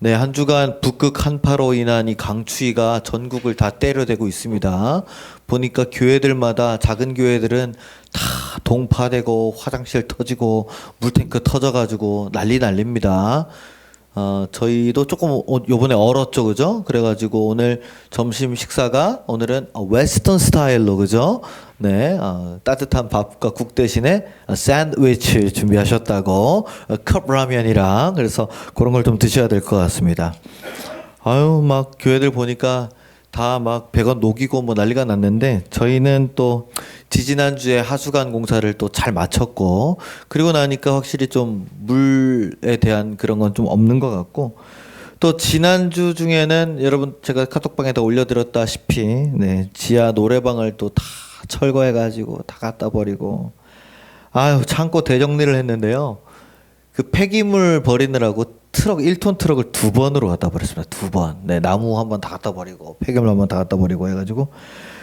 네, 한 주간 북극 한파로 인한 이 강추위가 전국을 다 때려대고 있습니다. 보니까 교회들마다 작은 교회들은 다 동파되고 화장실 터지고 물탱크 터져가지고 난리 난립니다. 저희도 조금 요번에 얼었죠, 그죠? 그래가지고 오늘 점심 식사가 오늘은 웨스턴 스타일로, 그죠? 네, 따뜻한 밥과 국 대신에 샌드위치 준비하셨다고 컵라면이랑 그래서 그런 걸 좀 드셔야 될 것 같습니다. 아유, 막 교회들 보니까 다 막 100원 녹이고 뭐 난리가 났는데 저희는 또 지지난주에 하수관 공사를 또 잘 마쳤고 그리고 나니까 확실히 좀 물에 대한 그런 건 좀 없는 것 같고 또 지난주 중에는 여러분 제가 카톡방에다 올려드렸다시피 네, 지하 노래방을 또 다 철거해가지고 다 갖다 버리고 아유 창고 대정리를 했는데요. 그 폐기물 버리느라고 트럭 1톤 트럭을 2번으로 갖다 버렸습니다. 2번. 네, 나무 한 번 다 갖다 버리고 폐기물 한 번 다 갖다 버리고 해가지고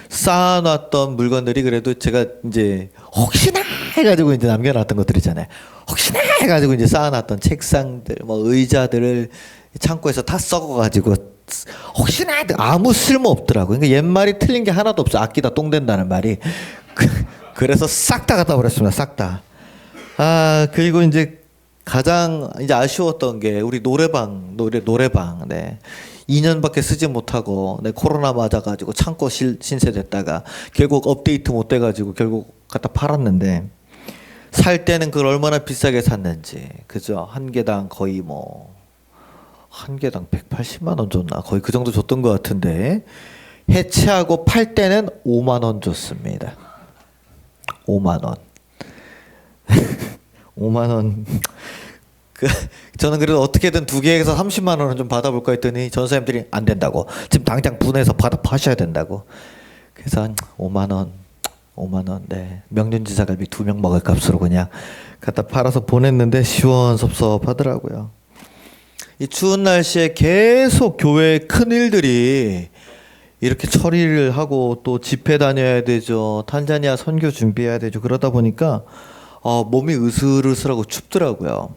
쌓아놨던 물건들이 그래도 제가 이제 혹시나 해가지고 이제 남겨놨던 것들 있잖아요. 혹시나 해가지고 이제 쌓아놨던 책상들, 뭐 의자들을 창고에서 다 썩어가지고 혹시나 아무 쓸모 없더라고요. 그러니까 옛말이 틀린 게 하나도 없어. 아끼다 똥 된다는 말이. 그래서 싹 다 갖다 버렸습니다. 싹 다. 그리고 이제 가장 이제 아쉬웠던 게 우리 노래방. 네. 2년밖에 쓰지 못하고 네, 코로나 맞아가지고 창고 신세됐다가 결국 업데이트 못 돼가지고 결국 갖다 팔았는데 살 때는 그걸 얼마나 비싸게 샀는지 그죠? 한 개당 거의 뭐 한 개당 180만 원 줬나 거의 그 정도 줬던 것 같은데 해체하고 팔 때는 5만 원 줬습니다. 5만 원. 5만 원. 저는 그래도 어떻게든 2개에서 30만 원은 좀 받아볼까 했더니 전사님들이 안 된다고. 지금 당장 분해서 받아 파셔야 된다고. 그래서 한 5만 원. 네. 명륜지사갈비 2명 먹을 값으로 그냥 갖다 팔아서 보냈는데 시원섭섭하더라고요. 이 추운 날씨에 계속 교회 큰일들이 이렇게 처리를 하고 또 집회 다녀야 되죠. 탄자니아 선교 준비해야 되죠. 그러다 보니까 몸이 으슬으슬하고 춥더라고요.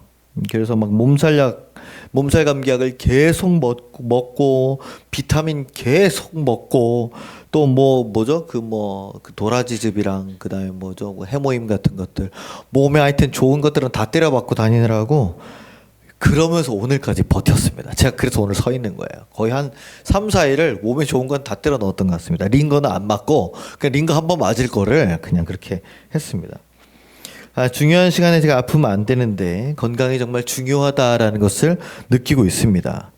그래서 막 몸살 감기약을 계속 먹고 비타민 계속 먹고 또 뭐죠? 그 도라지즙이랑 그다음에 뭐죠? 해모임 같은 것들 몸에 하여튼 좋은 것들은 다 때려박고 다니느라고 그러면서 오늘까지 버텼습니다. 제가 그래서 오늘 서 있는 거예요. 거의 한 3, 4일을 몸에 좋은 건 다 때려 넣었던 것 같습니다. 링거는 안 맞고 그냥 링거 한 번 맞을 거를 그냥 그렇게 했습니다. 중요한 시간에 제가 아프면 안 되는데 건강이 정말 중요하다라는 것을 느끼고 있습니다.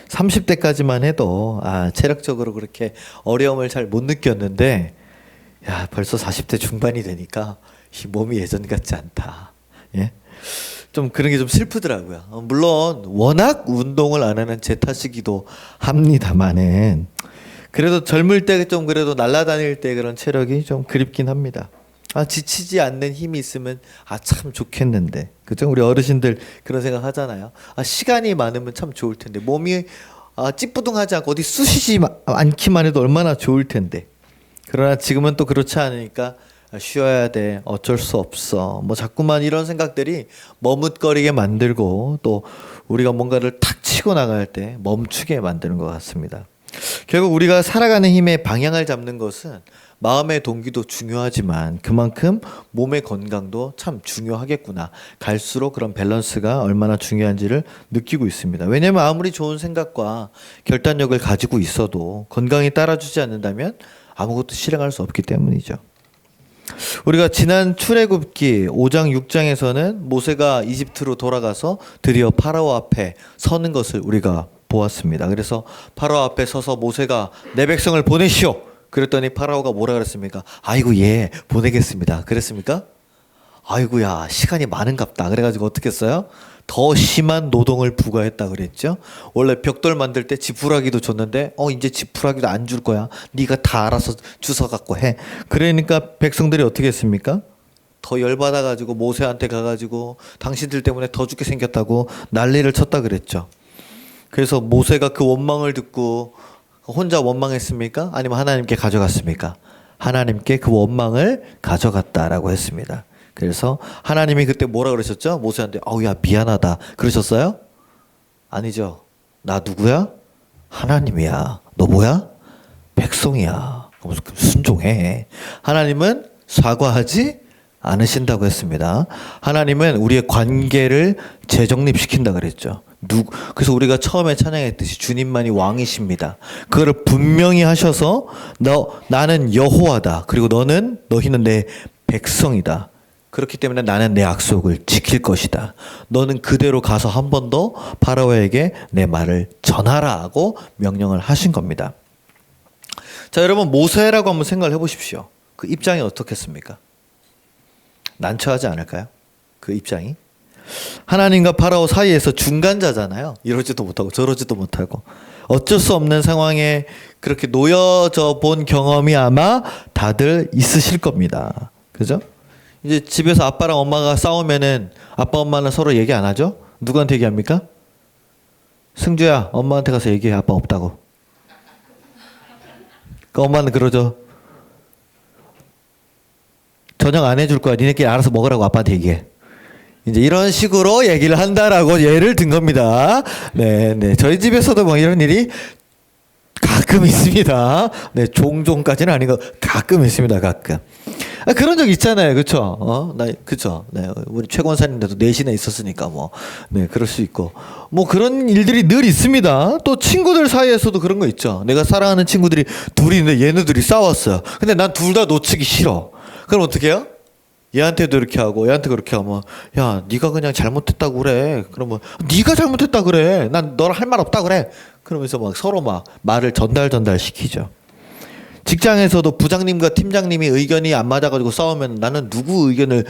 30대까지만 해도 체력적으로 그렇게 어려움을 잘 못 느꼈는데 벌써 40대 중반이 되니까 이 몸이 예전 같지 않다. 예? 좀 그런 게 좀 슬프더라고요. 물론 워낙 운동을 안 하는 제 탓이기도 합니다만은 그래도 젊을 때 좀 그래도 날아다닐 때 그런 체력이 좀 그립긴 합니다. 지치지 않는 힘이 있으면 참 좋겠는데 그죠? 우리 어르신들 그런 생각 하잖아요. 시간이 많으면 참 좋을 텐데 몸이 찌뿌둥하지 않고 어디 쑤시지 않기만 해도 얼마나 좋을 텐데 그러나 지금은 또 그렇지 않으니까 쉬어야 돼 어쩔 수 없어 뭐 자꾸만 이런 생각들이 머뭇거리게 만들고 또 우리가 뭔가를 탁 치고 나갈 때 멈추게 만드는 것 같습니다. 결국 우리가 살아가는 힘의 방향을 잡는 것은 마음의 동기도 중요하지만 그만큼 몸의 건강도 참 중요하겠구나. 갈수록 그런 밸런스가 얼마나 중요한지를 느끼고 있습니다. 왜냐하면 아무리 좋은 생각과 결단력을 가지고 있어도 건강이 따라주지 않는다면 아무것도 실행할 수 없기 때문이죠. 우리가 지난 출애굽기 5장 6장에서는 모세가 이집트로 돌아가서 드디어 파라오 앞에 서는 것을 우리가 보았습니다. 그래서 파라오 앞에 서서 모세가 내 백성을 보내시오. 그랬더니 파라오가 뭐라 그랬습니까? 아이고 예 보내겠습니다. 그랬습니까? 아이고야 시간이 많은갑다. 그래가지고 어떻게 했어요? 더 심한 노동을 부과했다 그랬죠. 원래 벽돌 만들 때 지푸라기도 줬는데 이제 지푸라기도 안 줄 거야. 네가 다 알아서 주워 갖고 해. 그러니까 백성들이 어떻게 했습니까? 더 열받아가지고 모세한테 가가지고 당신들 때문에 더 죽게 생겼다고 난리를 쳤다 그랬죠. 그래서 모세가 그 원망을 듣고 혼자 원망했습니까? 아니면 하나님께 가져갔습니까? 하나님께 그 원망을 가져갔다라고 했습니다. 그래서 하나님이 그때 뭐라 그러셨죠? 모세한테 야 미안하다 그러셨어요? 아니죠. 나 누구야? 하나님이야. 너 뭐야? 백성이야. 그럼 순종해. 하나님은 사과하지 않으신다고 했습니다. 하나님은 우리의 관계를 재정립시킨다 그랬죠. 그래서 우리가 처음에 찬양했듯이 주님만이 왕이십니다. 그거를 분명히 하셔서 나는 여호와다. 그리고 너희는 내 백성이다. 그렇기 때문에 나는 내 약속을 지킬 것이다. 너는 그대로 가서 한 번 더 파라오에게 내 말을 전하라 하고 명령을 하신 겁니다. 자, 여러분 모세라고 한번 생각을 해보십시오. 그 입장이 어떻겠습니까? 난처하지 않을까요? 그 입장이. 하나님과 파라오 사이에서 중간자잖아요. 이러지도 못하고 저러지도 못하고 어쩔 수 없는 상황에 그렇게 놓여져 본 경험이 아마 다들 있으실 겁니다. 그죠? 이제 집에서 아빠랑 엄마가 싸우면은 아빠 엄마는 서로 얘기 안 하죠? 누구한테 얘기합니까? 승주야, 엄마한테 가서 얘기해. 아빠 없다고. 그 엄마는 그러죠. 저녁 안 해줄 거야. 니네끼리 알아서 먹으라고 아빠한테 얘기해. 이제 이런 식으로 얘기를 한다라고 예를 든 겁니다. 네. 저희 집에서도 뭐 이런 일이 가끔 있습니다. 네, 종종까지는 아니고 가끔 있습니다. 가끔. 그런 적 있잖아요. 그쵸? 그쵸? 네, 우리 최 권사님도 내신에 있었으니까 네, 그럴 수 있고. 그런 일들이 늘 있습니다. 또 친구들 사이에서도 그런 거 있죠. 내가 사랑하는 친구들이 둘이 있는데 얘네들이 싸웠어요. 근데 난 둘 다 놓치기 싫어. 그럼 어떻게 해요? 얘한테도 이렇게 하고 얘한테 그렇게 하면 야, 네가 그냥 잘못했다고 그래. 그러면 네가 잘못했다 그래. 난 너랑 할 말 없다 그래. 그러면서 서로 말을 전달 시키죠. 직장에서도 부장님과 팀장님이 의견이 안 맞아가지고 싸우면 나는 누구 의견을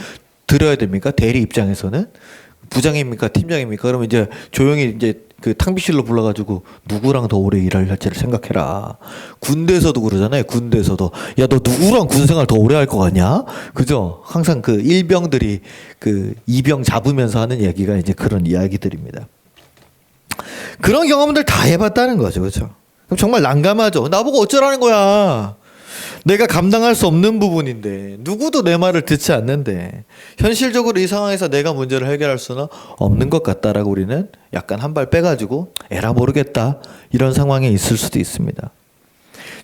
들어야 됩니까? 대리 입장에서는 부장입니까? 팀장입니까? 그러면 이제 조용히 이제 그 탕비실로 불러가지고 누구랑 더 오래 일을 할지를 생각해라. 군대에서도 그러잖아요. 군대에서도 야, 너 누구랑 군생활 더 오래 할 것 같냐? 그죠? 항상 그 일병들이 그 이병 잡으면서 하는 얘기가 이제 그런 이야기들입니다. 그런 경험들 다 해봤다는 거죠. 그렇죠? 그럼 정말 난감하죠. 나보고 어쩌라는 거야. 내가 감당할 수 없는 부분인데 누구도 내 말을 듣지 않는데 현실적으로 이 상황에서 내가 문제를 해결할 수는 없는 것 같다라고 우리는 약간 한 발 빼가지고 에라 모르겠다 이런 상황에 있을 수도 있습니다.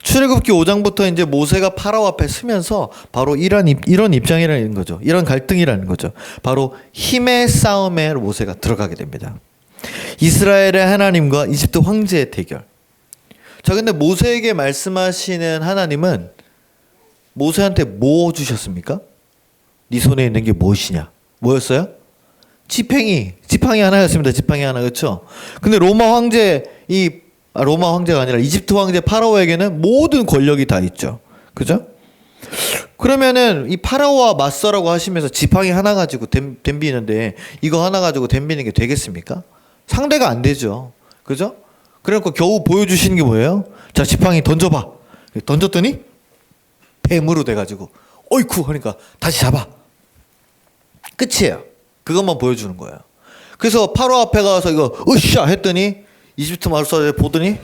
출애굽기 5장부터 이제 모세가 파라오 앞에 서면서 바로 이런 입장이라는 거죠. 이런 갈등이라는 거죠. 바로 힘의 싸움에 모세가 들어가게 됩니다. 이스라엘의 하나님과 이집트 황제의 대결. 자, 근데 모세에게 말씀하시는 하나님은 모세한테 뭐 주셨습니까? 네 손에 있는 게 무엇이냐? 뭐였어요? 지팡이 하나였습니다. 지팡이 하나. 그렇죠? 근데 로마 황제가 아니라 이집트 황제 파라오에게는 모든 권력이 다 있죠. 그죠? 그러면은 이 파라오와 맞서라고 하시면서 지팡이 하나 가지고 덤비는데 이거 하나 가지고 덤비는 게 되겠습니까? 상대가 안 되죠. 그죠? 그래갖고 겨우 보여주시는 게 뭐예요? 자, 지팡이 던져봐. 던졌더니 뱀으로 돼가지고 어이쿠 하니까 다시 잡아. 끝이에요. 그것만 보여주는 거예요. 그래서 파라오 앞에 가서 이거 으쌰 했더니 이집트 마술사들 보더니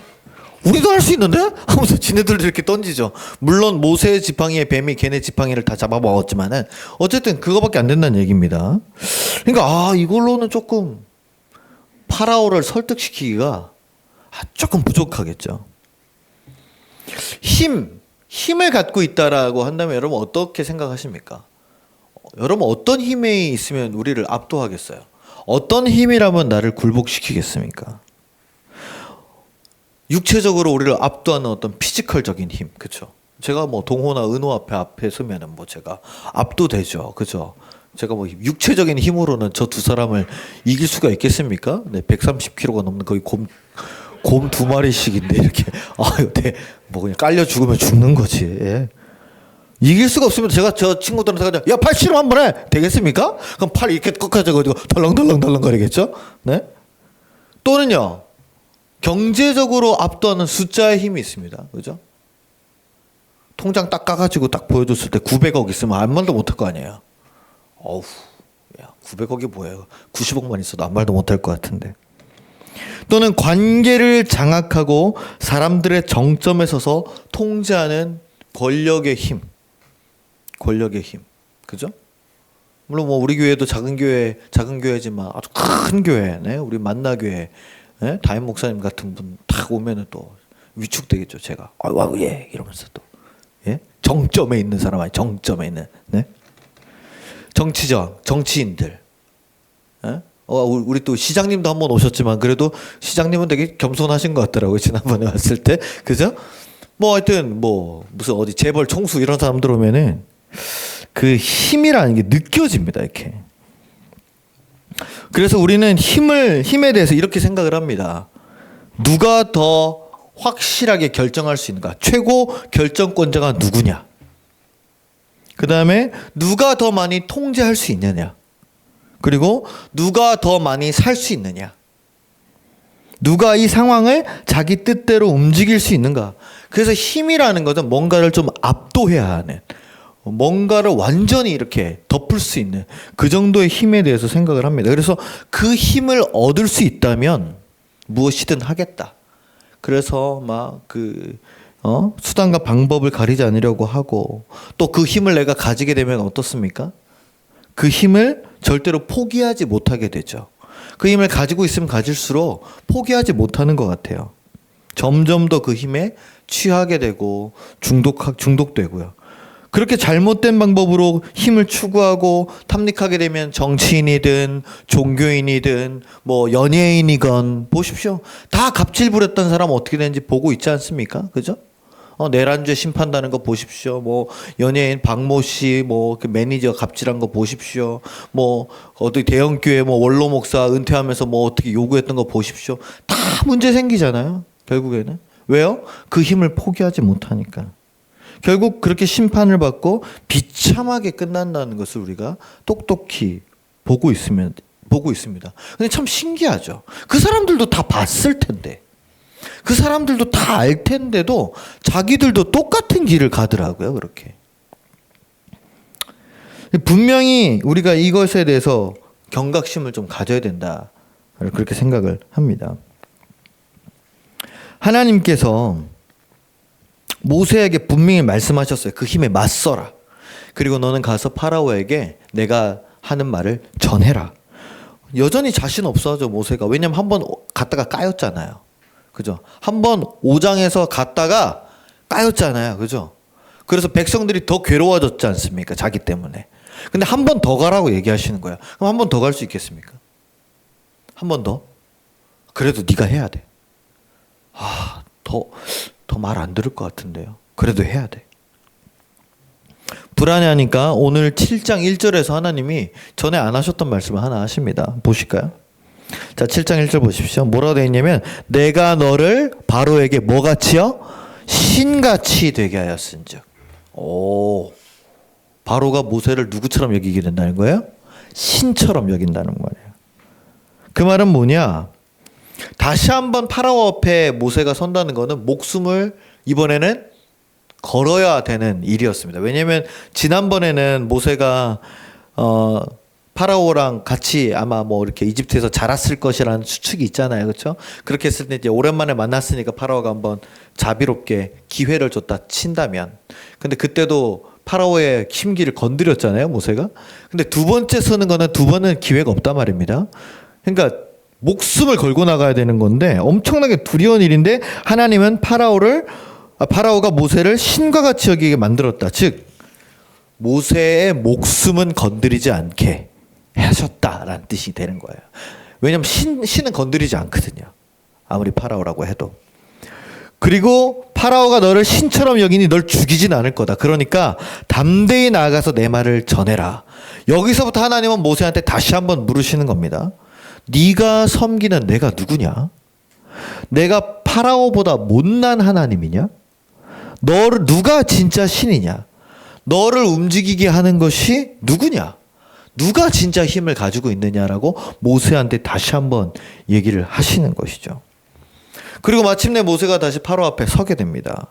우리도 할 수 있는데? 하면서 지네들도 이렇게 던지죠. 물론 모세의 지팡이에 뱀이 걔네 지팡이를 다 잡아먹었지만은 어쨌든 그거밖에 안 된다는 얘기입니다. 그러니까 이걸로는 조금 파라오를 설득시키기가 조금 부족하겠죠. 힘을 갖고 있다라고 한다면 여러분 어떻게 생각하십니까? 여러분 어떤 힘이 있으면 우리를 압도하겠어요? 어떤 힘이라면 나를 굴복시키겠습니까? 육체적으로 우리를 압도하는 어떤 피지컬적인 힘, 그렇죠? 제가 동호나 은호 앞에 서면은 제가 압도되죠, 그렇죠? 제가 육체적인 힘으로는 저 두 사람을 이길 수가 있겠습니까? 네, 130kg가 넘는 거의 곰 두 마리씩인데 이렇게 그냥 깔려 죽으면 죽는 거지. 예. 이길 수가 없으면 제가 저 친구들한테 야, 팔 실험 한번 해 되겠습니까? 그럼 팔 이렇게 꺾어가지고 덜렁덜렁 거리겠죠? 네? 또는요 경제적으로 압도하는 숫자의 힘이 있습니다. 그죠? 통장 딱 까가지고 딱 보여줬을 때 900억 있으면 아무 말도 못할 거 아니에요. 어우, 야, 900억이 뭐예요? 90억만 있어도 아무 말도 못할 것 같은데. 또는 관계를 장악하고 사람들의 정점에 서서 통제하는 권력의 힘. 그죠? 물론 우리 교회도 작은 교회지만 아주 큰 교회, 네? 우리 만나교회 예? 담임 목사님 같은 분 딱 오면은 또 위축되겠죠. 제가 와, 예 이러면서 또 예? 정점에 있는 사람 아니 정점에 있는 네? 정치인들. 예? 우리 또 시장님도 한번 오셨지만 그래도 시장님은 되게 겸손하신 것 같더라고요. 지난번에 왔을 때 그죠? 뭐 하여튼 뭐 무슨 어디 재벌 총수 이런 사람들 오면은 그 힘이라는 게 느껴집니다. 이렇게. 그래서 우리는 힘에 대해서 이렇게 생각을 합니다. 누가 더 확실하게 결정할 수 있는가? 최고 결정권자가 누구냐? 그 다음에 누가 더 많이 통제할 수 있느냐? 그리고 누가 더 많이 살 수 있느냐? 누가 이 상황을 자기 뜻대로 움직일 수 있는가? 그래서 힘이라는 것은 뭔가를 좀 압도해야 하는, 뭔가를 완전히 이렇게 덮을 수 있는 그 정도의 힘에 대해서 생각을 합니다. 그래서 그 힘을 얻을 수 있다면 무엇이든 하겠다. 그래서 막 수단과 방법을 가리지 않으려고 하고, 또 그 힘을 내가 가지게 되면 어떻습니까? 그 힘을 절대로 포기하지 못하게 되죠. 그 힘을 가지고 있으면 가질수록 포기하지 못하는 것 같아요. 점점 더 그 힘에 취하게 되고 중독되고요. 그렇게 잘못된 방법으로 힘을 추구하고 탐닉하게 되면 정치인이든 종교인이든 뭐 연예인이건 보십시오. 다 갑질 부렸던 사람 어떻게 되는지 보고 있지 않습니까? 그죠? 내란죄 심판다는 거 보십시오. 뭐 연예인 박모 씨 뭐 그 매니저 갑질한 거 보십시오. 뭐 어디 대형 교회 뭐 원로 목사 은퇴하면서 뭐 어떻게 요구했던 거 보십시오. 다 문제 생기잖아요. 결국에는. 왜요? 그 힘을 포기하지 못하니까. 결국 그렇게 심판을 받고 비참하게 끝난다는 것을 우리가 똑똑히 보고 있습니다. 근데 참 신기하죠. 그 사람들도 다 봤을 텐데, 그 사람들도 다 알 텐데도 자기들도 똑같은 길을 가더라고요. 그렇게. 분명히 우리가 이것에 대해서 경각심을 좀 가져야 된다. 그렇게 생각을 합니다. 하나님께서 모세에게 분명히 말씀하셨어요. 그 힘에 맞서라. 그리고 너는 가서 파라오에게 내가 하는 말을 전해라. 여전히 자신 없어하죠, 모세가. 왜냐면 한번 갔다가 까였잖아요. 그죠? 한번 5장에서 갔다가 까였잖아요. 그죠? 그래서 백성들이 더 괴로워졌지 않습니까? 자기 때문에. 근데 한 번 더 가라고 얘기하시는 거야. 그럼 한 번 더 갈 수 있겠습니까? 한 번 더? 그래도 네가 해야 돼. 더 말 안 들을 것 같은데요. 그래도 해야 돼. 불안해하니까 오늘 7장 1절에서 하나님이 전에 안 하셨던 말씀을 하나 하십니다. 보실까요? 자, 7장 1절 보십시오. 뭐라고 되어 있냐면 내가 너를 바로에게 뭐같이요? 신같이 되게 하였은즉. 바로가 모세를 누구처럼 여기게 된다는 거예요? 신처럼 여긴다는 거예요. 그 말은 뭐냐? 다시 한번 파라오 앞에 모세가 선다는 것은 목숨을 이번에는 걸어야 되는 일이었습니다. 왜냐하면 지난번에는 모세가 파라오랑 같이 아마 뭐 이렇게 이집트에서 자랐을 것이라는 추측이 있잖아요. 그렇죠? 그렇게 했을 때 이제 오랜만에 만났으니까 파라오가 한번 자비롭게 기회를 줬다 친다면, 근데 그때도 파라오의 힘기를 건드렸잖아요, 모세가. 근데 두 번째 서는 거는 두 번은 기회가 없단 말입니다. 그러니까 목숨을 걸고 나가야 되는 건데 엄청나게 두려운 일인데, 하나님은 파라오가 모세를 신과 같이 여기게 만들었다. 즉 모세의 목숨은 건드리지 않게 하셨다라는 뜻이 되는 거예요. 왜냐하면 신은 건드리지 않거든요. 아무리 파라오라고 해도. 그리고 파라오가 너를 신처럼 여기니 널 죽이진 않을 거다. 그러니까 담대히 나아가서 내 말을 전해라. 여기서부터 하나님은 모세한테 다시 한번 물으시는 겁니다. 네가 섬기는 내가 누구냐? 내가 파라오보다 못난 하나님이냐? 너를 누가 진짜 신이냐? 너를 움직이게 하는 것이 누구냐? 누가 진짜 힘을 가지고 있느냐라고 모세한테 다시 한번 얘기를 하시는 것이죠. 그리고 마침내 모세가 다시 파라오 앞에 서게 됩니다.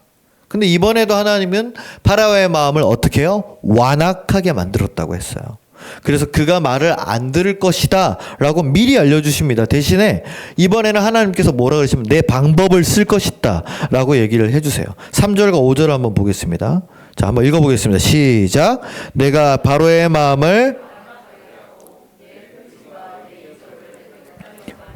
근데 이번에도 하나님은 파라오의 마음을 어떻게 해요? 완악하게 만들었다고 했어요. 그래서 그가 말을 안 들을 것이다 라고 미리 알려주십니다. 대신에 이번에는 하나님께서 뭐라 그러시면 내 방법을 쓸 것이다 라고 얘기를 해주세요. 3절과 5절 한번 보겠습니다. 자, 한번 읽어보겠습니다. 시작. 내가 바로의 마음을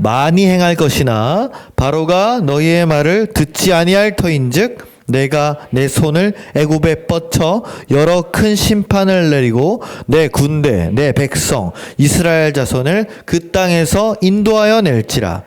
많이 행할 것이나 바로가 너희의 말을 듣지 아니할 터인즉 내가 내 손을 애굽에 뻗쳐 여러 큰 심판을 내리고 내 군대 내 백성 이스라엘 자손을 그 땅에서 인도하여 낼지라.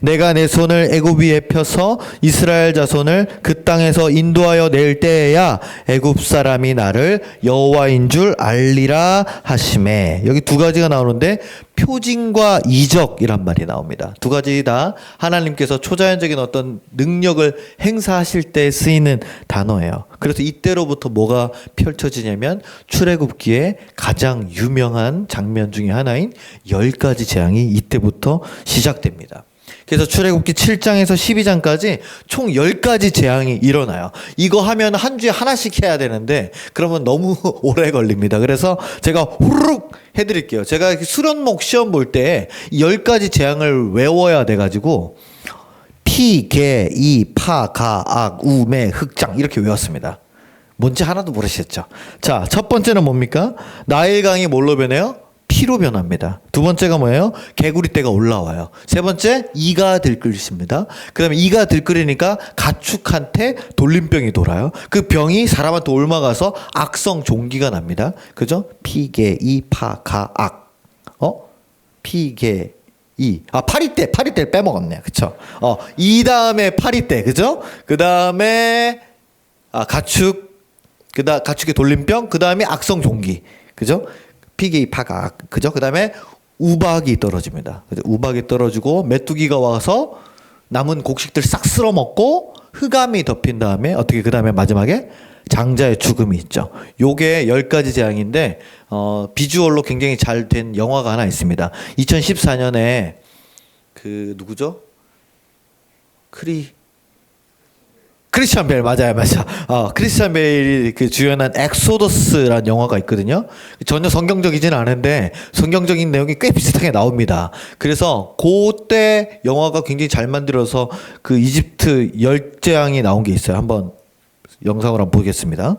내가 내 손을 애굽 위에 펴서 이스라엘 자손을 그 땅에서 인도하여 낼 때에야 애굽 사람이 나를 여호와인 줄 알리라 하시매. 여기 두 가지가 나오는데 표징과 이적이란 말이 나옵니다. 두 가지 다 하나님께서 초자연적인 어떤 능력을 행사하실 때 쓰이는 단어예요. 그래서 이때로부터 뭐가 펼쳐지냐면 출애굽기에 가장 유명한 장면 중에 하나인 10가지 재앙이 이때부터 시작됩니다. 그래서 출애굽기 7장에서 12장까지 총 10가지 재앙이 일어나요. 이거 하면 한 주에 하나씩 해야 되는데 그러면 너무 오래 걸립니다. 그래서 제가 후루룩 해드릴게요. 제가 수련목 시험 볼 때 10가지 재앙을 외워야 돼가지고 피, 개, 이, 파, 가, 악, 우, 매, 흑장 이렇게 외웠습니다. 뭔지 하나도 모르시겠죠? 자, 첫 번째는 뭡니까? 나일강이 뭘로 변해요? 피로 변합니다. 두 번째가 뭐예요? 개구리떼가 올라와요. 세 번째, 이가 들끓습니다. 그 다음에 이가 들끓으니까 가축한테 돌림병이 돌아요. 그 병이 사람한테 옮아가서 악성 종기가 납니다. 그죠? 피, 개, 이, 파, 가, 악. 피, 개, 이. 파리떼를 빼먹었네. 그쵸? 이 다음에 파리떼. 그죠? 그 다음에, 가축. 가축의 돌림병. 그 다음에 악성 종기. 그죠? 피게이 파가 그죠? 그다음에 우박이 떨어집니다. 우박이 떨어지고 메뚜기가 와서 남은 곡식들 싹 쓸어 먹고 흑암이 덮인 다음에 어떻게 그다음에 마지막에 장자의 죽음이 있죠. 요게 10가지 재앙인데 비주얼로 굉장히 잘 된 영화가 하나 있습니다. 2014년에 그 누구죠? 크리스찬 베일 맞아요. 크리스찬 베일이 그 주연한 엑소더스라는 영화가 있거든요. 전혀 성경적이진 않은데 성경적인 내용이 꽤 비슷하게 나옵니다. 그래서 그때 영화가 굉장히 잘 만들어서 그 이집트 열재앙이 나온 게 있어요. 한번 영상을 한번 보겠습니다.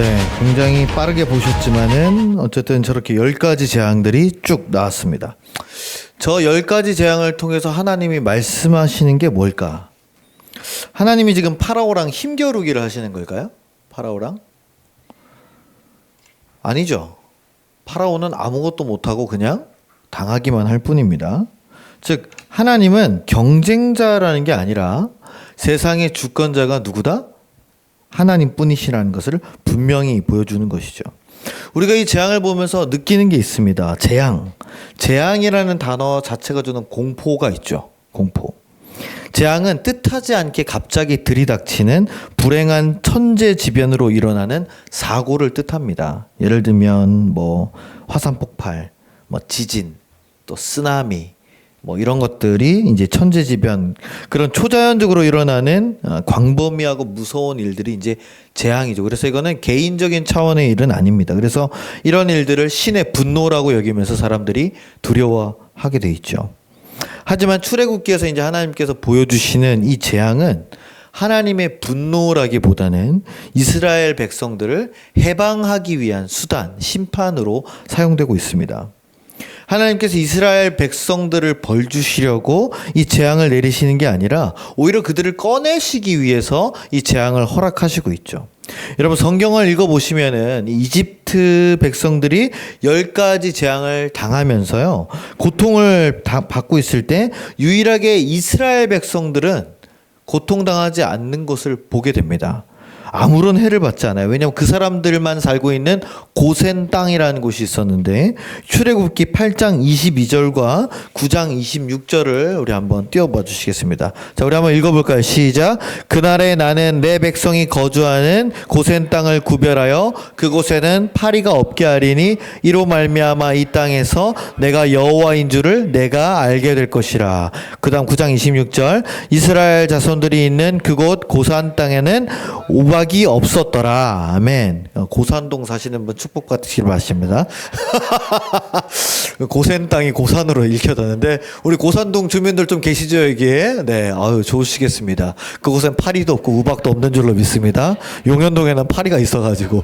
네, 굉장히 빠르게 보셨지만은 어쨌든 저렇게 10가지 재앙들이 쭉 나왔습니다. 저 10가지 재앙을 통해서 하나님이 말씀하시는 게 뭘까? 하나님이 지금 파라오랑 힘겨루기를 하시는 걸까요? 파라오랑? 아니죠. 파라오는 아무것도 못하고 그냥 당하기만 할 뿐입니다. 즉 하나님은 경쟁자라는 게 아니라 세상의 주권자가 누구다? 하나님뿐이시라는 것을 분명히 보여주는 것이죠. 우리가 이 재앙을 보면서 느끼는 게 있습니다. 재앙이라는 단어 자체가 주는 공포가 있죠. 공포. 재앙은 뜻하지 않게 갑자기 들이닥치는 불행한 천재지변으로 일어나는 사고를 뜻합니다. 예를 들면 뭐 화산 폭발, 뭐 지진, 또 쓰나미, 뭐 이런 것들이 이제 천재지변, 그런 초자연적으로 일어나는 광범위하고 무서운 일들이 이제 재앙이죠. 그래서 이거는 개인적인 차원의 일은 아닙니다. 그래서 이런 일들을 신의 분노라고 여기면서 사람들이 두려워하게 돼 있죠. 하지만 출애굽기에서 이제 하나님께서 보여주시는 이 재앙은 하나님의 분노라기보다는 이스라엘 백성들을 해방하기 위한 수단, 심판으로 사용되고 있습니다. 하나님께서 이스라엘 백성들을 벌 주시려고 이 재앙을 내리시는 게 아니라 오히려 그들을 꺼내시기 위해서 이 재앙을 허락하시고 있죠. 여러분 성경을 읽어보시면은 이집트 백성들이 10가지 재앙을 당하면서요 고통을 받고 있을 때 유일하게 이스라엘 백성들은 고통당하지 않는 것을 보게 됩니다. 아무런 해를 받지 않아요. 왜냐하면 그 사람들만 살고 있는 고센 땅이라는 곳이 있었는데 출애굽기 8장 22절과 9장 26절을 우리 한번 띄워봐 주시겠습니다. 자, 우리 한번 읽어볼까요? 시작. 그날에 나는 내 백성이 거주하는 고센 땅을 구별하여 그곳에는 파리가 없게 하리니 이로 말미암아 이 땅에서 내가 여호와인 줄을 내가 알게 될 것이라. 그 다음 9장 26절. 이스라엘 자손들이 있는 그곳 고산 땅에는 우박이 없었더라. 아멘. 고산동 사시는 분 축복 받으시길 바랍니다. 고센 땅이 고산으로 읽혀졌는데 우리 고산동 주민들 좀 계시죠 여기에? 네, 아유 좋으시겠습니다. 그곳엔 파리도 없고 우박도 없는 줄로 믿습니다. 용현동에는 파리가 있어가지고.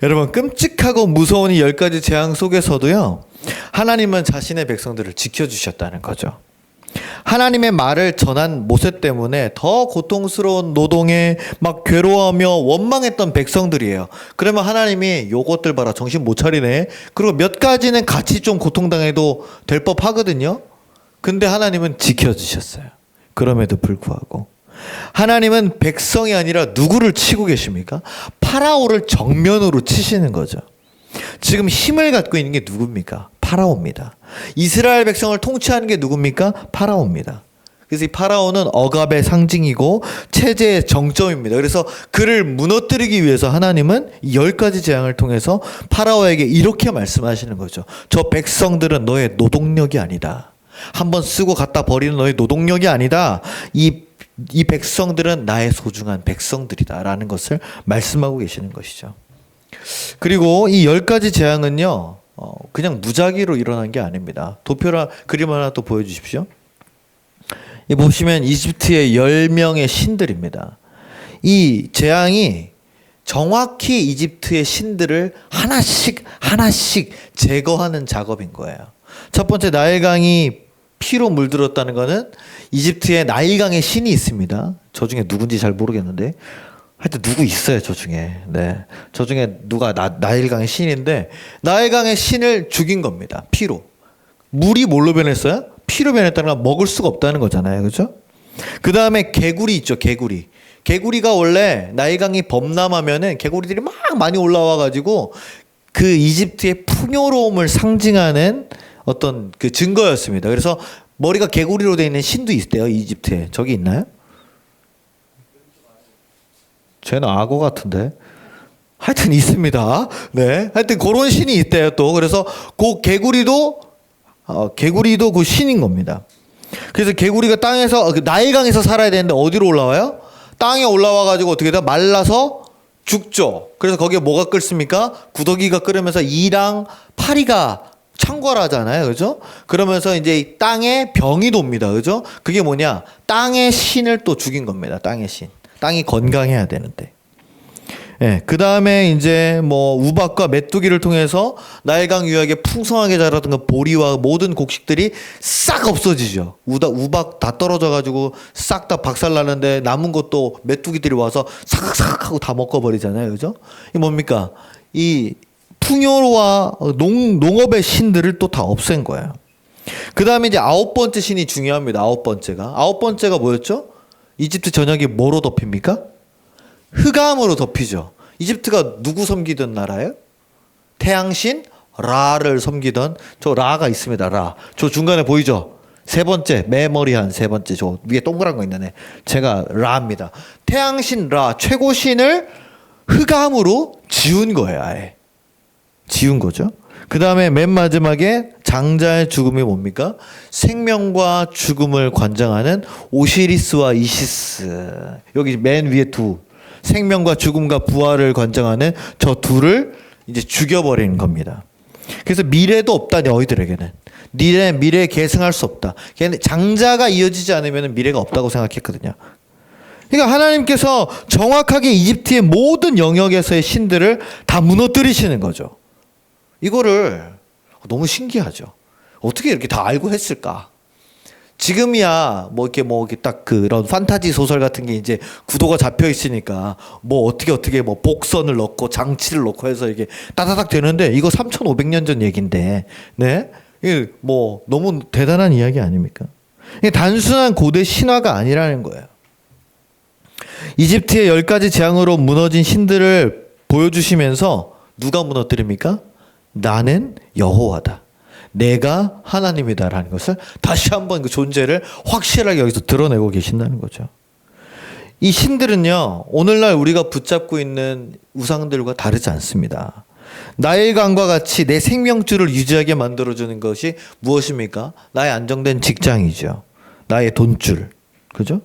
여러분 끔찍하고 무서운 이 10가지 재앙 속에서도요 하나님은 자신의 백성들을 지켜주셨다는 거죠. 하나님의 말을 전한 모세 때문에 더 고통스러운 노동에 막 괴로워하며 원망했던 백성들이에요. 그러면 하나님이 요것들 봐라 정신 못 차리네. 그리고 몇 가지는 같이 좀 고통당해도 될 법하거든요. 근데 하나님은 지켜주셨어요. 그럼에도 불구하고 하나님은 백성이 아니라 누구를 치고 계십니까? 파라오를 정면으로 치시는 거죠. 지금 힘을 갖고 있는 게 누굽니까? 파라오입니다. 이스라엘 백성을 통치하는 게 누굽니까? 파라오입니다. 그래서 이 파라오는 억압의 상징이고 체제의 정점입니다. 그래서 그를 무너뜨리기 위해서 하나님은 10가지 재앙을 통해서 파라오에게 이렇게 말씀하시는 거죠. 저 백성들은 너의 노동력이 아니다. 한번 쓰고 갖다 버리는 너의 노동력이 아니다. 이 백성들은 나의 소중한 백성들이다. 라는 것을 말씀하고 계시는 것이죠. 그리고 이 10가지 재앙은요 그냥 무작위로 일어난 게 아닙니다. 도표나 그림 하나 또 보여주십시오. 이 보시면 이집트의 10명의 신들입니다. 이 재앙이 정확히 이집트의 신들을 하나씩 제거하는 작업인 거예요. 첫 번째 나일강이 피로 물들었다는 거는 이집트에 나일강의 신이 있습니다. 저 중에 누군지 잘 모르겠는데 하여튼 누구 있어요 저 중에. 네, 저 중에 누가 나일강의 신인데 나일강의 신을 죽인 겁니다. 피로. 물이 뭘로 변했어요? 피로 변했다는 건 먹을 수가 없다는 거잖아요. 그렇죠? 그 다음에 개구리 있죠. 개구리가 원래 나일강이 범람하면은 개구리들이 막 많이 올라와 가지고 그 이집트의 풍요로움을 상징하는 어떤 그 증거였습니다. 그래서 머리가 개구리로 되어 있는 신도 있대요 이집트에. 저기 있나요? 쟤는 악어 같은데. 하여튼 있습니다. 네. 하여튼 그런 신이 있대요 또. 그래서 그 개구리도 그 신인 겁니다. 그래서 개구리가 땅에서 나일강에서 살아야 되는데 어디로 올라와요? 땅에 올라와 가지고 어떻게 돼요? 말라서 죽죠. 그래서 거기에 뭐가 끓습니까? 구더기가 끓으면서 이랑 파리가 창궐하잖아요. 그죠? 그러면서 이제 땅에 병이 돕니다. 그죠? 그게 뭐냐? 땅의 신을 또 죽인 겁니다. 땅의 신. 땅이 건강해야 되는데. 예, 그 다음에 이제 뭐 우박과 메뚜기를 통해서 나일강 유역에 풍성하게 자라던 그 보리와 모든 곡식들이 싹 없어지죠. 우박 다 떨어져가지고 싹 다 박살나는데 남은 것도 메뚜기들이 와서 사각사각 하고 다 먹어버리잖아요. 그죠? 이 뭡니까? 이 풍요와 농업의 신들을 또 다 없앤 거예요. 그 다음에 이제 9번째 신이 중요합니다. 9번째가 뭐였죠? 이집트 전역이 뭐로 덮입니까? 흑암으로 덮이죠. 이집트가 누구 섬기던 나라예요? 태양신 라를 섬기던 저 라가 있습니다. 라. 저 중간에 보이죠? 세 번째 메모리한 세 번째 저 위에 동그란 거 있는 애. 제가 라입니다. 태양신 라 최고신을 흑암으로 지운 거예요. 아예. 지운 거죠. 그 다음에 맨 마지막에 장자의 죽음이 뭡니까? 생명과 죽음을 관장하는 오시리스와 이시스. 여기 맨 위에 두. 생명과 죽음과 부활을 관장하는 저 둘을 이제 죽여버리는 겁니다. 그래서 미래도 없다 너희들에게는. 미래에 계승할 수 없다. 장자가 이어지지 않으면 미래가 없다고 생각했거든요. 그러니까 하나님께서 정확하게 이집트의 모든 영역에서의 신들을 다 무너뜨리시는 거죠. 이거를 너무 신기하죠. 어떻게 이렇게 다 알고 했을까? 지금이야 뭐 이렇게 딱 그런 판타지 소설 같은 게 이제 구도가 잡혀 있으니까 뭐 어떻게 뭐 복선을 넣고 장치를 넣고 해서 이게 따다닥 되는데 이거 3,500년 전 얘기인데, 네, 이게 뭐 너무 대단한 이야기 아닙니까? 이게 단순한 고대 신화가 아니라는 거예요. 이집트의 10가지 재앙으로 무너진 신들을 보여주시면서 누가 무너뜨립니까? 나는 여호와다. 내가 하나님이다라는 것을 다시 한번 그 존재를 확실하게 여기서 드러내고 계신다는 거죠. 이 신들은요, 오늘날 우리가 붙잡고 있는 우상들과 다르지 않습니다. 나일강과 같이 내 생명줄을 유지하게 만들어주는 것이 무엇입니까? 나의 안정된 직장이죠. 나의 돈줄. 그죠?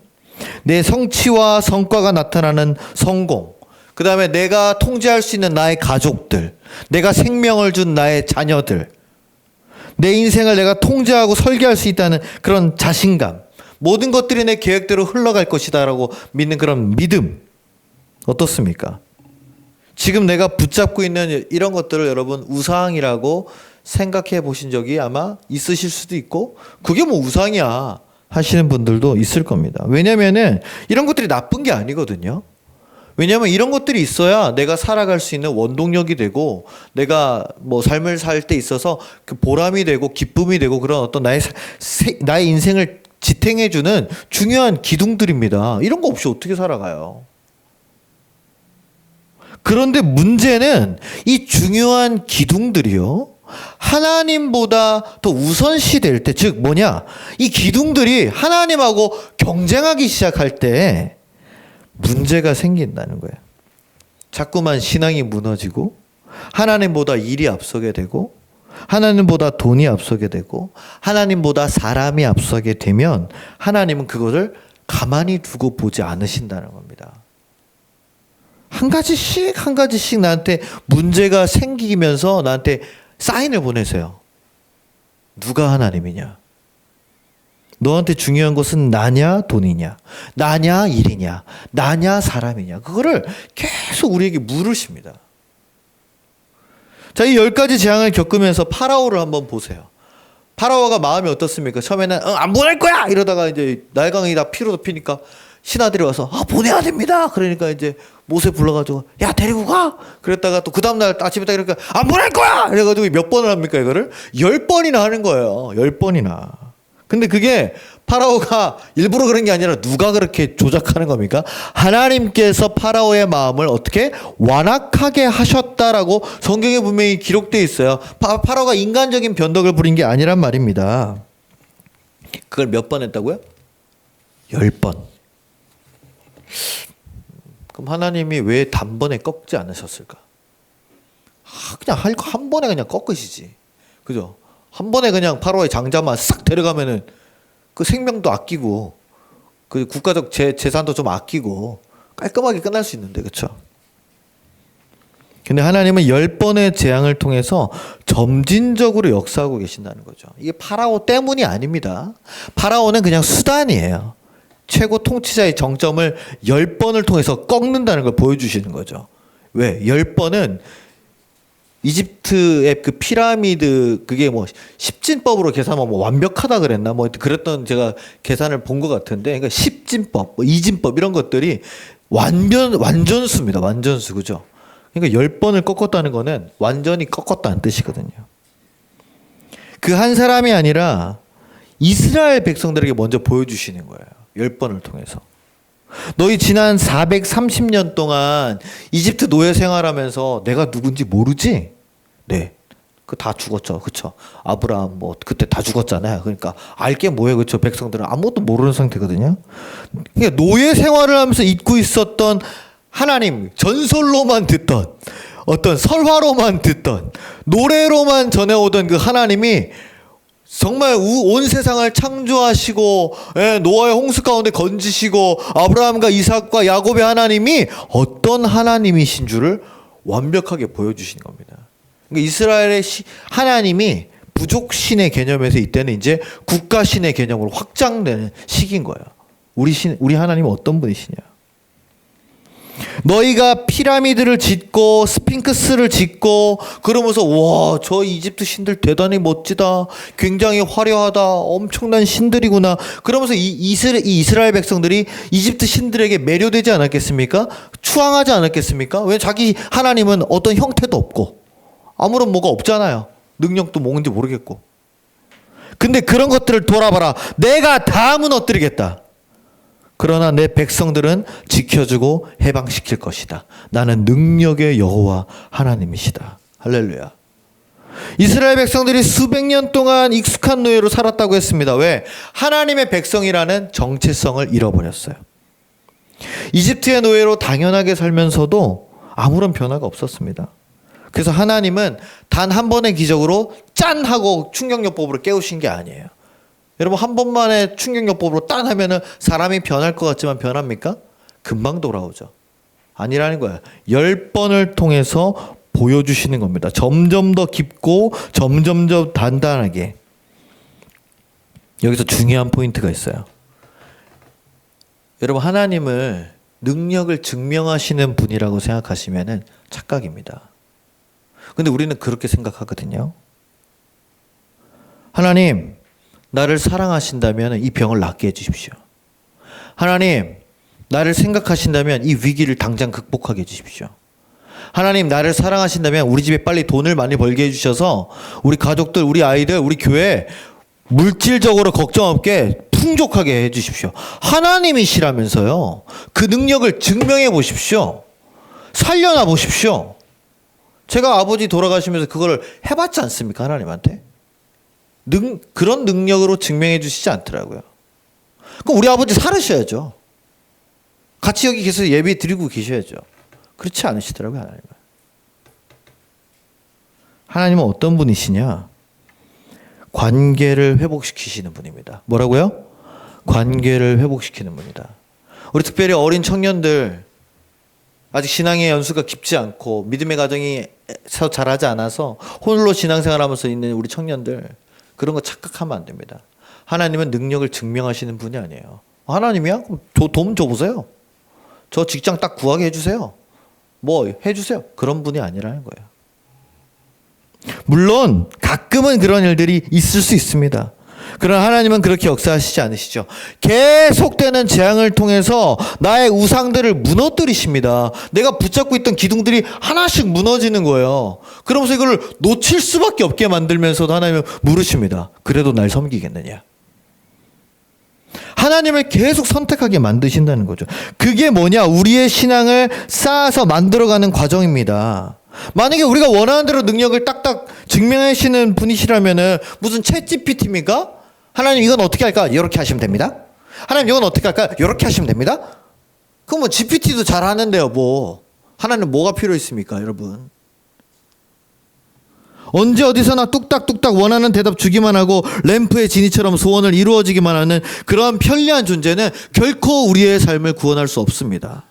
내 성취와 성과가 나타나는 성공. 그 다음에 내가 통제할 수 있는 나의 가족들. 내가 생명을 준 나의 자녀들. 내 인생을 내가 통제하고 설계할 수 있다는 그런 자신감. 모든 것들이 내 계획대로 흘러갈 것이다라고 믿는 그런 믿음. 어떻습니까? 지금 내가 붙잡고 있는 이런 것들을 여러분 우상이라고 생각해 보신 적이 아마 있으실 수도 있고, 그게 뭐 우상이야 하시는 분들도 있을 겁니다. 왜냐면은 이런 것들이 나쁜 게 아니거든요. 왜냐하면 이런 것들이 있어야 내가 살아갈 수 있는 원동력이 되고, 내가 뭐 삶을 살 때 있어서 그 보람이 되고 기쁨이 되고 그런 어떤 나의 인생을 지탱해주는 중요한 기둥들입니다. 이런 거 없이 어떻게 살아가요? 그런데 문제는 이 중요한 기둥들이요, 하나님보다 더 우선시 될 때, 즉 뭐냐, 이 기둥들이 하나님하고 경쟁하기 시작할 때 문제가 생긴다는 거예요. 자꾸만 신앙이 무너지고, 하나님보다 일이 앞서게 되고, 하나님보다 돈이 앞서게 되고, 하나님보다 사람이 앞서게 되면 하나님은 그것을 가만히 두고 보지 않으신다는 겁니다. 한 가지씩 나한테 문제가 생기면서 나한테 사인을 보내세요. 누가 하나님이냐? 너한테 중요한 것은 나냐 돈이냐, 나냐 일이냐, 나냐 사람이냐, 그거를 계속 우리에게 물으십니다. 자, 이 10가지 재앙을 겪으면서 파라오를 한번 보세요. 파라오가 마음이 어떻습니까? 처음에는 안 보낼 거야 이러다가 이제 나일강이 다 피로 덮이니까 신하들이 와서 보내야 됩니다. 그러니까 이제 모세 불러가지고 야 데리고 가. 그랬다가 또 그 다음날 아침에 딱 이러니까 안 보낼 거야. 그래가지고 몇 번을 합니까 이거를? 10번이나 하는 거예요. 10번이나. 근데 그게 파라오가 일부러 그런 게 아니라 누가 그렇게 조작하는 겁니까? 하나님께서 파라오의 마음을 어떻게 완악하게 하셨다라고 성경에 분명히 기록되어 있어요. 파라오가 인간적인 변덕을 부린 게 아니란 말입니다. 그걸 몇 번 했다고요? 10번. 그럼 하나님이 왜 단번에 꺾지 않으셨을까? 그냥 할 거 한 번에 그냥 꺾으시지. 그죠? 한 번에 그냥 파라오의 장자만 싹 데려가면은 그 생명도 아끼고 그 국가적 재산도 좀 아끼고 깔끔하게 끝날 수 있는데, 그렇죠? 근데 하나님은 10번의 재앙을 통해서 점진적으로 역사하고 계신다는 거죠. 이게 파라오 때문이 아닙니다. 파라오는 그냥 수단이에요. 최고 통치자의 정점을 10번을 통해서 꺾는다는 걸 보여주시는 거죠. 왜? 10번은 이집트의 그 피라미드 그게 뭐 십진법으로 계산하면 뭐 완벽하다 그랬나 뭐 그랬던 제가 계산을 본 것 같은데, 그러니까 십진법, 뭐 이진법 이런 것들이 완전수입니다. 완전수. 그죠? 그러니까 10번을 꺾었다는 거는 완전히 꺾었다는 뜻이거든요. 그 한 사람이 아니라 이스라엘 백성들에게 먼저 보여주시는 거예요. 10번을 통해서. 너희 지난 430년 동안 이집트 노예 생활하면서 내가 누군지 모르지? 네. 그 다 죽었죠. 그쵸? 아브라함 뭐 그때 다 죽었잖아요. 그러니까 알게 뭐예요. 그쵸? 백성들은 아무것도 모르는 상태거든요. 그러니까 노예 생활을 하면서 잊고 있었던 하나님, 전설로만 듣던 어떤 설화로만 듣던 노래로만 전해오던 그 하나님이 정말 온 세상을 창조하시고 노아의 홍수 가운데 건지시고 아브라함과 이삭과 야곱의 하나님이 어떤 하나님이신 줄을 완벽하게 보여주신 겁니다. 그러니까 이스라엘의 하나님이 부족신의 개념에서 이때는 이제 국가신의 개념으로 확장되는 시기인 거예요. 우리 하나님은 어떤 분이시냐? 너희가 피라미드를 짓고 스핑크스를 짓고 그러면서 와, 저 이집트 신들 대단히 멋지다, 굉장히 화려하다, 엄청난 신들이구나 그러면서 이 이스라엘 백성들이 이집트 신들에게 매료되지 않았겠습니까? 추앙하지 않았겠습니까? 왜? 자기 하나님은 어떤 형태도 없고 아무런 뭐가 없잖아요. 능력도 뭔지 모르겠고. 근데 그런 것들을 돌아봐라. 내가 다 무너뜨리겠다. 그러나 내 백성들은 지켜주고 해방시킬 것이다. 나는 능력의 여호와 하나님이시다. 할렐루야. 이스라엘 백성들이 수백 년 동안 익숙한 노예로 살았다고 했습니다. 왜? 하나님의 백성이라는 정체성을 잃어버렸어요. 이집트의 노예로 당연하게 살면서도 아무런 변화가 없었습니다. 그래서 하나님은 단 한 번의 기적으로 짠 하고 충격요법으로 깨우신 게 아니에요. 여러분, 한 번만의 충격요법으로 딴 하면은 사람이 변할 것 같지만 변합니까? 금방 돌아오죠. 아니라는 거야. 10번을 통해서 보여주시는 겁니다. 점점 더 깊고 점점 더 단단하게. 여기서 중요한 포인트가 있어요. 여러분, 하나님을 능력을 증명하시는 분이라고 생각하시면은 착각입니다. 근데 우리는 그렇게 생각하거든요. 하나님, 나를 사랑하신다면 이 병을 낫게 해주십시오. 하나님, 나를 생각하신다면 이 위기를 당장 극복하게 해주십시오. 하나님, 나를 사랑하신다면 우리 집에 빨리 돈을 많이 벌게 해주셔서 우리 가족들, 우리 아이들, 우리 교회 물질적으로 걱정 없게 풍족하게 해주십시오. 하나님이시라면서요. 그 능력을 증명해 보십시오. 살려나 보십시오. 제가 아버지 돌아가시면서 그걸 해봤지 않습니까? 하나님한테. 그런 능력으로 증명해 주시지 않더라고요. 그럼 우리 아버지 살으셔야죠. 같이 여기 계속 예배 드리고 계셔야죠. 그렇지 않으시더라고요, 하나님은. 하나님은 어떤 분이시냐? 관계를 회복시키시는 분입니다. 뭐라고요? 관계를 회복시키는 분이다. 우리 특별히 어린 청년들, 아직 신앙의 연수가 깊지 않고 믿음의 가정이 자라지 않아서 홀로 신앙생활하면서 있는 우리 청년들, 그런 거 착각하면 안 됩니다. 하나님은 능력을 증명하시는 분이 아니에요. 하나님이야? 그럼 돈 줘보세요. 저 직장 딱 구하게 해주세요. 뭐 해주세요. 그런 분이 아니라는 거예요. 물론 가끔은 그런 일들이 있을 수 있습니다. 그러나 하나님은 그렇게 역사하시지 않으시죠. 계속되는 재앙을 통해서 나의 우상들을 무너뜨리십니다. 내가 붙잡고 있던 기둥들이 하나씩 무너지는 거예요. 그러면서 이걸 놓칠 수밖에 없게 만들면서도 하나님은 물으십니다. 그래도 날 섬기겠느냐? 하나님을 계속 선택하게 만드신다는 거죠. 그게 뭐냐? 우리의 신앙을 쌓아서 만들어가는 과정입니다. 만약에 우리가 원하는 대로 능력을 딱딱 증명하시는 분이시라면은 무슨 챗 GPT입니까? 하나님 이건 어떻게 할까? 이렇게 하시면 됩니다. 하나님 이건 어떻게 할까? 이렇게 하시면 됩니다. 그럼 뭐 GPT도 잘 하는데요, 뭐. 하나님 뭐가 필요 있습니까, 여러분? 언제 어디서나 뚝딱뚝딱 원하는 대답 주기만 하고 램프의 지니처럼 소원을 이루어지기만 하는 그런 편리한 존재는 결코 우리의 삶을 구원할 수 없습니다.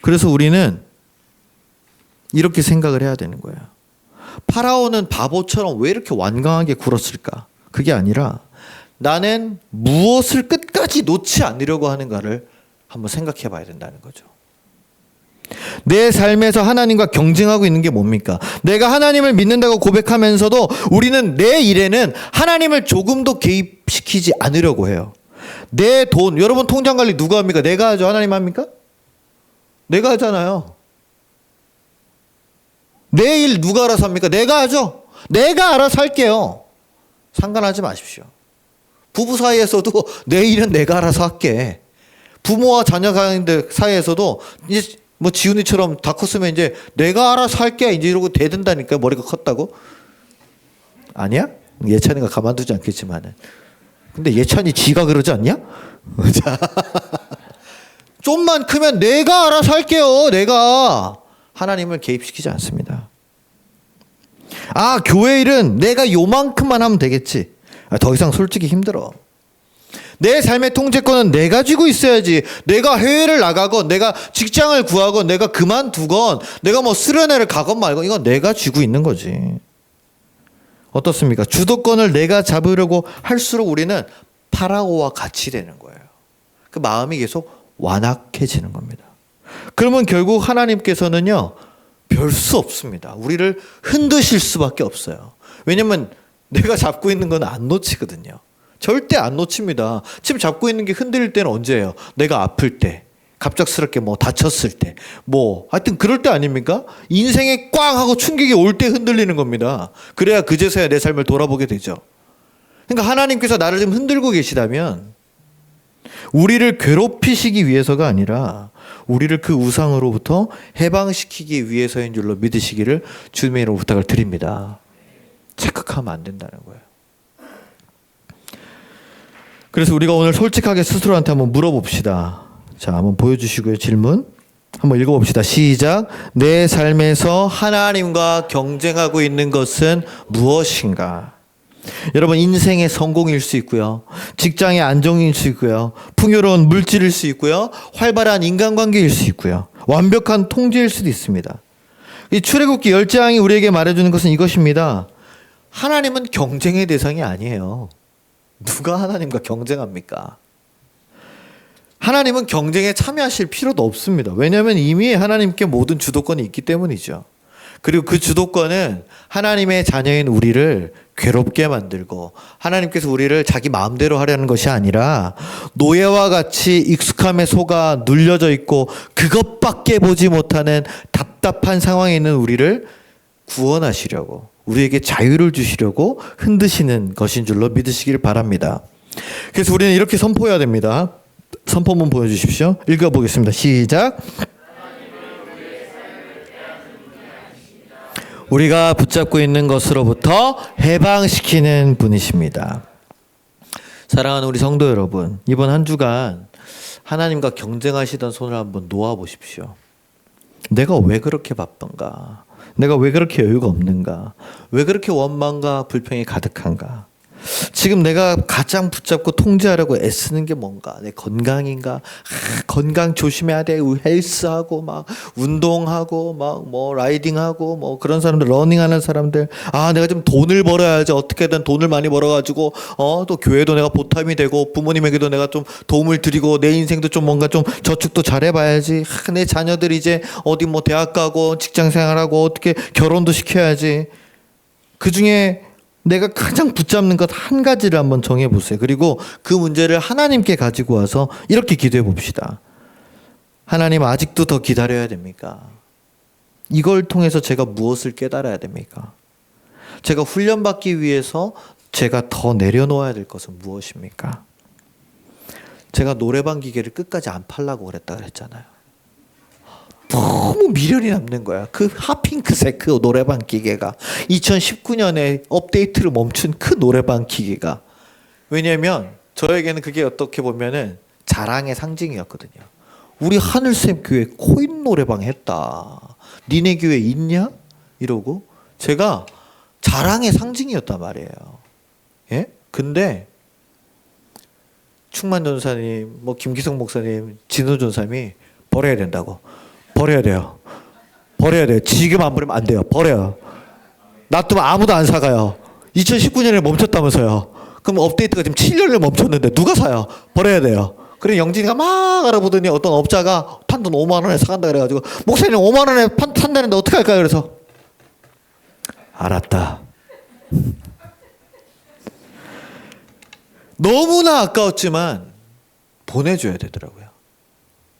그래서 우리는 이렇게 생각을 해야 되는 거예요. 파라오는 바보처럼 왜 이렇게 완강하게 굴었을까? 그게 아니라 나는 무엇을 끝까지 놓지 않으려고 하는가를 한번 생각해 봐야 된다는 거죠. 내 삶에서 하나님과 경쟁하고 있는 게 뭡니까? 내가 하나님을 믿는다고 고백하면서도 우리는 내 일에는 하나님을 조금도 개입시키지 않으려고 해요. 내 돈, 여러분 통장 관리 누가 합니까? 내가 하죠? 하나님 합니까? 내가 하잖아요. 내 일 누가 알아서 합니까? 내가 하죠? 내가 알아서 할게요. 상관하지 마십시오. 부부 사이에서도 내 일은 내가 알아서 할게. 부모와 자녀 사이에서도 이제 뭐 지훈이처럼 다 컸으면 이제 내가 알아서 할게 이제 이러고 대든다니까. 머리가 컸다고? 아니야? 예찬이가 가만두지 않겠지만은. 근데 예찬이 지가 그러지 않냐? 자, 좀만 크면 내가 알아서 할게요. 내가 하나님을 개입시키지 않습니다. 아, 교회 일은 내가 요만큼만 하면 되겠지. 더 이상 솔직히 힘들어. 내 삶의 통제권은 내가 쥐고 있어야지. 내가 해외를 나가건 내가 직장을 구하건 내가 그만두건 내가 뭐 수련회를 가건 말건 이건 내가 쥐고 있는 거지. 어떻습니까? 주도권을 내가 잡으려고 할수록 우리는 파라오와 같이 되는 거예요. 그 마음이 계속 완악해지는 겁니다. 그러면 결국 하나님께서는요, 별 수 없습니다. 우리를 흔드실 수밖에 없어요. 왜냐면 내가 잡고 있는 건 안 놓치거든요. 절대 안 놓칩니다. 지금 잡고 있는 게 흔들릴 때는 언제예요? 내가 아플 때, 갑작스럽게 뭐 다쳤을 때, 뭐 하여튼 그럴 때 아닙니까? 인생에 꽝 하고 충격이 올 때 흔들리는 겁니다. 그래야 그제서야 내 삶을 돌아보게 되죠. 그러니까 하나님께서 나를 지금 흔들고 계시다면 우리를 괴롭히시기 위해서가 아니라 우리를 그 우상으로부터 해방시키기 위해서인 줄로 믿으시기를 주님의 이름으로 부탁을 드립니다. 착각하면 안 된다는 거예요. 그래서 우리가 오늘 솔직하게 스스로한테 한번 물어봅시다. 자, 한번 보여주시고요. 질문 한번 읽어봅시다. 시작. 내 삶에서 하나님과 경쟁하고 있는 것은 무엇인가? 여러분, 인생의 성공일 수 있고요, 직장의 안정일 수 있고요, 풍요로운 물질일 수 있고요, 활발한 인간관계일 수 있고요, 완벽한 통제일 수도 있습니다. 이 출애굽기 10장이 우리에게 말해주는 것은 이것입니다. 하나님은 경쟁의 대상이 아니에요. 누가 하나님과 경쟁합니까? 하나님은 경쟁에 참여하실 필요도 없습니다. 왜냐하면 이미 하나님께 모든 주도권이 있기 때문이죠. 그리고 그 주도권은 하나님의 자녀인 우리를 괴롭게 만들고 하나님께서 우리를 자기 마음대로 하려는 것이 아니라 노예와 같이 익숙함에 속아 눌려져 있고 그것밖에 보지 못하는 답답한 상황에 있는 우리를 구원하시려고, 우리에게 자유를 주시려고 흔드시는 것인 줄로 믿으시길 바랍니다. 그래서 우리는 이렇게 선포해야 됩니다. 선포문 보여주십시오. 읽어보겠습니다. 시작. 우리가 붙잡고 있는 것으로부터 해방시키는 분이십니다. 사랑하는 우리 성도 여러분, 이번 한 주간 하나님과 경쟁하시던 손을 한번 놓아보십시오. 내가 왜 그렇게 바쁜가? 내가 왜 그렇게 여유가 없는가? 왜 그렇게 원망과 불평이 가득한가? 지금 내가 가장 붙잡고 통제하려고 애쓰는 게 뭔가? 내 건강인가? 건강 조심해야 돼. 헬스하고 막 운동하고 막 뭐 라이딩하고 뭐 그런 사람들, 러닝하는 사람들. 아, 내가 좀 돈을 벌어야지. 어떻게든 돈을 많이 벌어가지고 또 교회도 내가 보탬이 되고 부모님에게도 내가 좀 도움을 드리고 내 인생도 좀 뭔가 좀 저축도 잘해봐야지. 내 자녀들 이제 어디 뭐 대학 가고 직장 생활하고 어떻게 결혼도 시켜야지. 그 중에 내가 가장 붙잡는 것 한 가지를 한번 정해보세요. 그리고 그 문제를 하나님께 가지고 와서 이렇게 기도해 봅시다. 하나님, 아직도 더 기다려야 됩니까? 이걸 통해서 제가 무엇을 깨달아야 됩니까? 제가 훈련받기 위해서 제가 더 내려놓아야 될 것은 무엇입니까? 제가 노래방 기계를 끝까지 안 팔라고 그랬잖아요. 너무 미련이 남는 거야. 그 핫핑크색 그 노래방 기계가 2019년에 업데이트를 멈춘 그 노래방 기계가, 왜냐하면 저에게는 그게 어떻게 보면은 자랑의 상징이었거든요. 우리 하늘샘 교회 코인 노래방 했다. 니네 교회 있냐? 이러고 제가 자랑의 상징이었단 말이에요. 예? 근데 충만 전사님, 뭐 김기성 목사님, 진호 전사님이 버려야 된다고. 버려야 돼요. 버려야 돼요. 지금 안 버리면 안 돼요. 버려요. 놔두면 아무도 안 사가요. 2019년에 멈췄다면서요. 그럼 업데이트가 지금 7년을 멈췄는데 누가 사요? 버려야 돼요. 그래 영진이가 막 알아보더니 어떤 업자가 판돈 5만 원에 사간다 그래가지고 목사님 5만 원에 산다는데 어떻게 할까요? 그래서 알았다. 너무나 아까웠지만 보내줘야 되더라고요.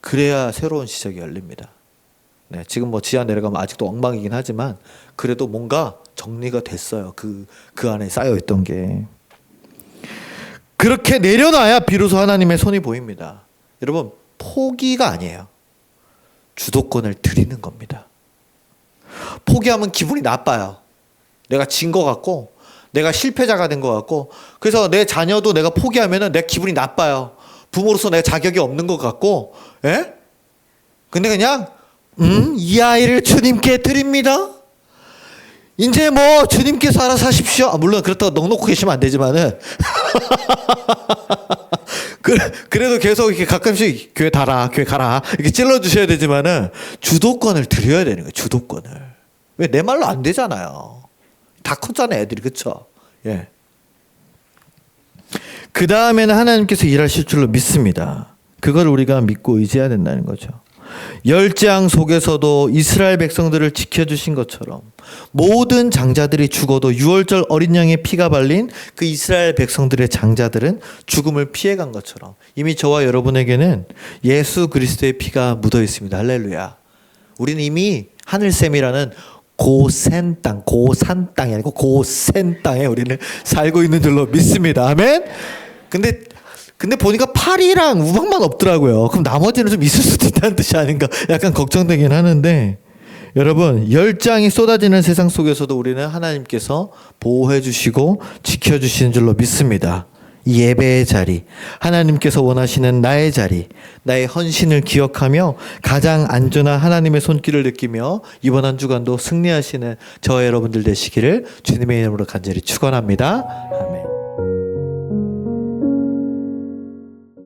그래야 새로운 시작이 열립니다. 네, 지금 뭐 지하 내려가면 아직도 엉망이긴 하지만 그래도 뭔가 정리가 됐어요. 그 안에 쌓여있던 게. 그렇게 내려놔야 비로소 하나님의 손이 보입니다. 여러분, 포기가 아니에요. 주도권을 드리는 겁니다. 포기하면 기분이 나빠요. 내가 진 것 같고 내가 실패자가 된 것 같고 그래서 내 자녀도 내가 포기하면 내 기분이 나빠요. 부모로서 내 자격이 없는 것 같고 근데 그냥 이 아이를 주님께 드립니다. 이제 뭐 주님께서 알아서 하십시오. 물론 그렇다고 넉넉히 계시면 안 되지만은 그래도 계속 이렇게 가끔씩 교회 가라 이렇게 찔러주셔야 되지만은 주도권을 드려야 되는 거예요. 주도권을. 왜 내 말로 안 되잖아요. 다 컸잖아요, 애들이. 그쵸? 예. 그 다음에는 하나님께서 일하실 줄로 믿습니다. 그걸 우리가 믿고 의지해야 된다는 거죠. 열재앙 속에서도 이스라엘 백성들을 지켜주신 것처럼 모든 장자들이 죽어도 유월절 어린 양의 피가 발린 그 이스라엘 백성들의 장자들은 죽음을 피해간 것처럼 이미 저와 여러분에게는 예수 그리스도의 피가 묻어 있습니다. 할렐루야. 우리는 이미 하늘샘이라는 고센 땅, 고산 땅이 아니고 고센 땅에 우리는 살고 있는 줄로 믿습니다. 아멘. 근데 보니까 파리랑 우박만 없더라고요. 그럼 나머지는 좀 있을 수도 있다는 뜻이 아닌가 약간 걱정되긴 하는데 여러분 열장이 쏟아지는 세상 속에서도 우리는 하나님께서 보호해 주시고 지켜주시는 줄로 믿습니다. 이 예배의 자리, 하나님께서 원하시는 나의 자리, 나의 헌신을 기억하며 가장 안전한 하나님의 손길을 느끼며 이번 한 주간도 승리하시는 저와 여러분들 되시기를 주님의 이름으로 간절히 축원합니다. 아멘.